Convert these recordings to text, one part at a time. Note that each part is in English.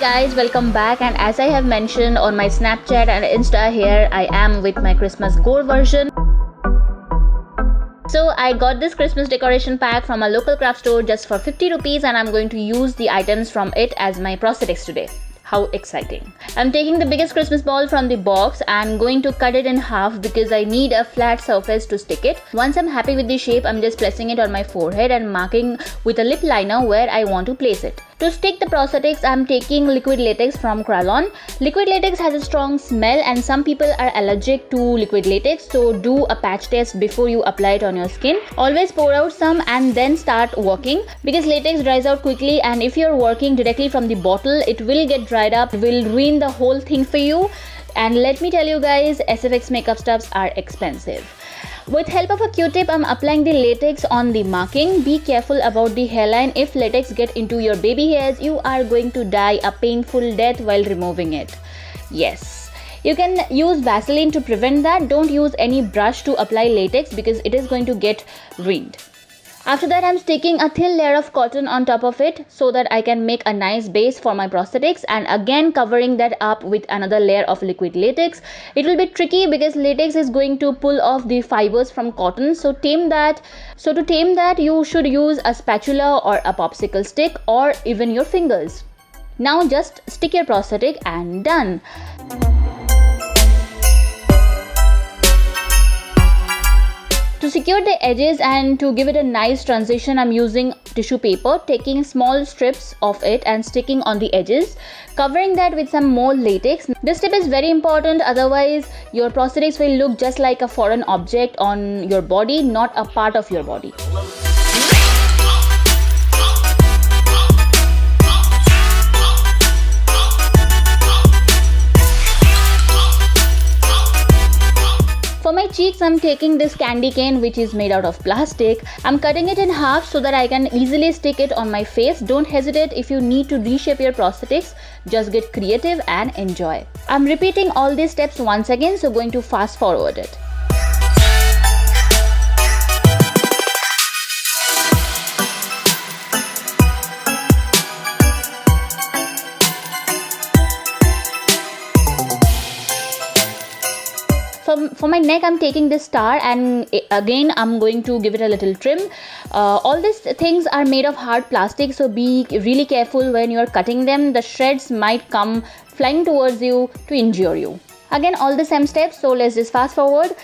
Guys, welcome back, and as I have mentioned on my Snapchat and Insta, here I am with my Christmas gore version. So I got this Christmas decoration pack from a local craft store just for 50 rupees, and I'm going to use the items from it as my prosthetics today. How exciting. I'm taking the biggest Christmas ball from the box and going to cut it in half because I need a flat surface to stick it. Once I'm happy with the shape, I'm just pressing it on my forehead and marking with a lip liner where I want to place it. To stick the prosthetics, I'm taking liquid latex from Krylon. Liquid latex has a strong smell and some people are allergic to liquid latex, so do a patch test before you apply it on your skin. Always pour out some and then start working because latex dries out quickly, and if you're working directly from the bottle, it will get dried up, will ruin the whole thing for you. And let me tell you guys, SFX makeup stuffs are expensive. With help of a Q-tip, I'm applying the latex on the marking. Be careful about the hairline. If latex get into your baby hairs, you are going to die a painful death while removing it. Yes. You can use Vaseline to prevent that. Don't use any brush to apply latex because it is going to get ruined. After that, I'm sticking a thin layer of cotton on top of it so that I can make a nice base for my prosthetics, and again covering that up with another layer of liquid latex. It will be tricky because latex is going to pull off the fibers from cotton, so to tame that you should use a spatula or a popsicle stick or even your fingers. Now just stick your prosthetic and done. To secure the edges and to give it a nice transition, I'm using tissue paper, taking small strips of it and sticking on the edges, covering that with some more latex. This tip is very important, otherwise your prosthetics will look just like a foreign object on your body, not a part of your body. For my cheeks, I'm taking this candy cane which is made out of plastic. I'm cutting it in half so that I can easily stick it on my face. Don't hesitate if you need to reshape your prosthetics. Just get creative and enjoy. I'm repeating all these steps once again, so going to fast forward it. For my neck, I'm taking this star and again I'm going to give it a little trim. All these things are made of hard plastic, so be really careful when you're cutting them. The shreds might come flying towards you to injure you. Again, all the same steps, so let's just fast forward.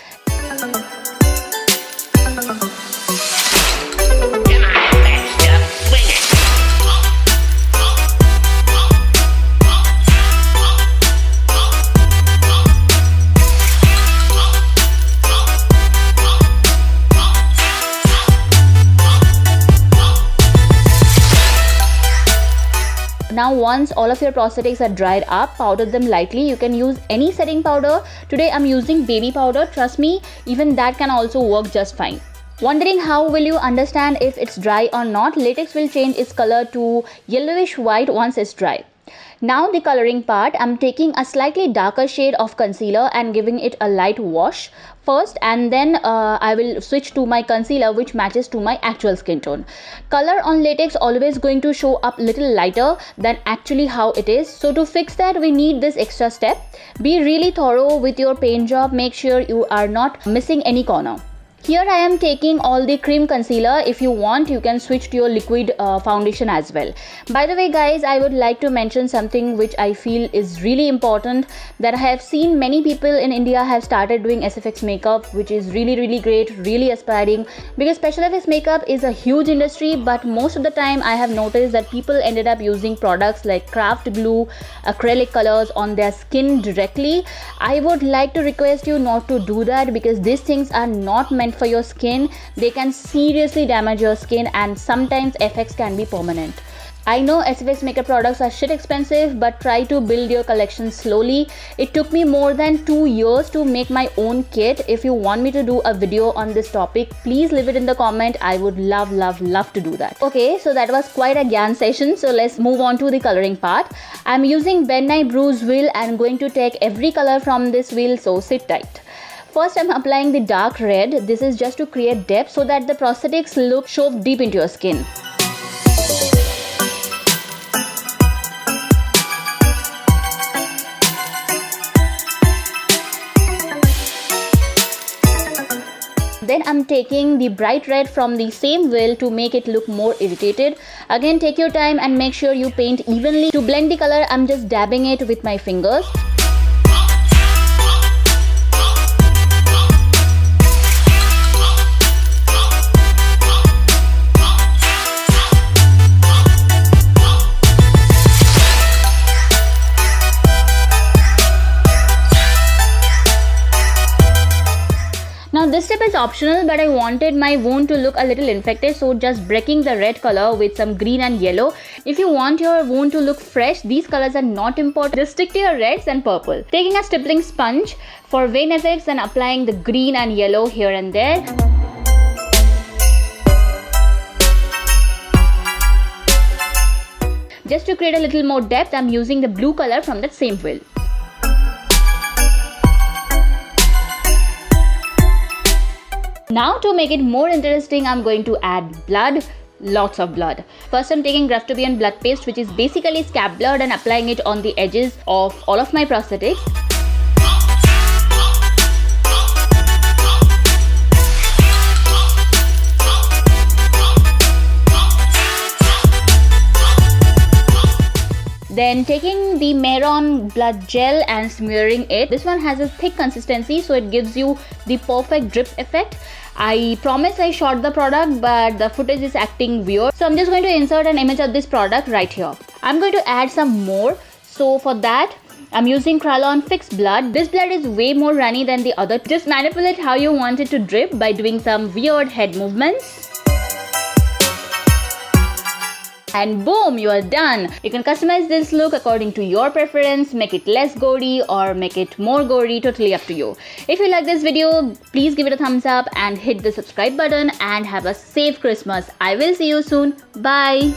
Now once all of your prosthetics are dried up, powder them lightly. You can use any setting powder. Today I'm using baby powder. Trust me, even that can also work just fine. Wondering how will you understand if it's dry or not? Latex will change its color to yellowish white once it's dry. Now the coloring part, I'm taking a slightly darker shade of concealer and giving it a light wash first, and then I will switch to my concealer which matches to my actual skin tone. Color on latex always going to show up little lighter than actually how it is, so to fix that we need this extra step. Be really thorough with your paint job, make sure you are not missing any corner. Here I am taking all the cream concealer. If you want, you can switch to your liquid foundation as well. By the way guys, I would like to mention something which I feel is really important, that I have seen many people in India have started doing SFX makeup, which is really great, really aspiring, because special effects makeup is a huge industry, but most of the time I have noticed that people ended up using products like craft glue, acrylic colors on their skin directly. I would like to request you not to do that, because these things are not meant for your skin. They can seriously damage your skin and sometimes effects can be permanent. I know SFX makeup products are shit expensive, but try to build your collection slowly. It took me more than 2 years to make my own kit. If you want me to do a video on this topic, please leave it in the comment. I would love to do that. Okay, so that was quite a gyan session. So let's move on to the coloring part. I'm using BenNye Bruise wheel and going to take every color from this wheel, so sit tight. First, I'm applying the dark red. This is just to create depth so that the prosthetics look shoved deep into your skin. Then I'm taking the bright red from the same wheel to make it look more irritated. Again, take your time and make sure you paint evenly. To blend the color, I'm just dabbing it with my fingers. Now this step is optional, but I wanted my wound to look a little infected, so just breaking the red color with some green and yellow. If you want your wound to look fresh, these colors are not important. Just stick to your reds and purple. Taking a stippling sponge for vein effects and applying the green and yellow here and there. Just to create a little more depth, I'm using the blue color from that same wheel. Now to make it more interesting, I'm going to add blood, lots of blood. First, I'm taking Graftobian blood paste, which is basically scab blood, and applying it on the edges of all of my prosthetics. Then taking the Mehron Blood Gel and smearing it. This one has a thick consistency, so it gives you the perfect drip effect. I promise I shot the product, but the footage is acting weird. So I'm just going to insert an image of this product right here. I'm going to add some more. So for that, I'm using Kryolan Fix Blood. This blood is way more runny than the other. Just manipulate how you want it to drip by doing some weird head movements. And boom, you are done. You can customize this look according to your preference, make it less gory or make it more gory, totally up to you. If you like this video, please give it a thumbs up and hit the subscribe button, and have a safe Christmas. I will see you soon. Bye.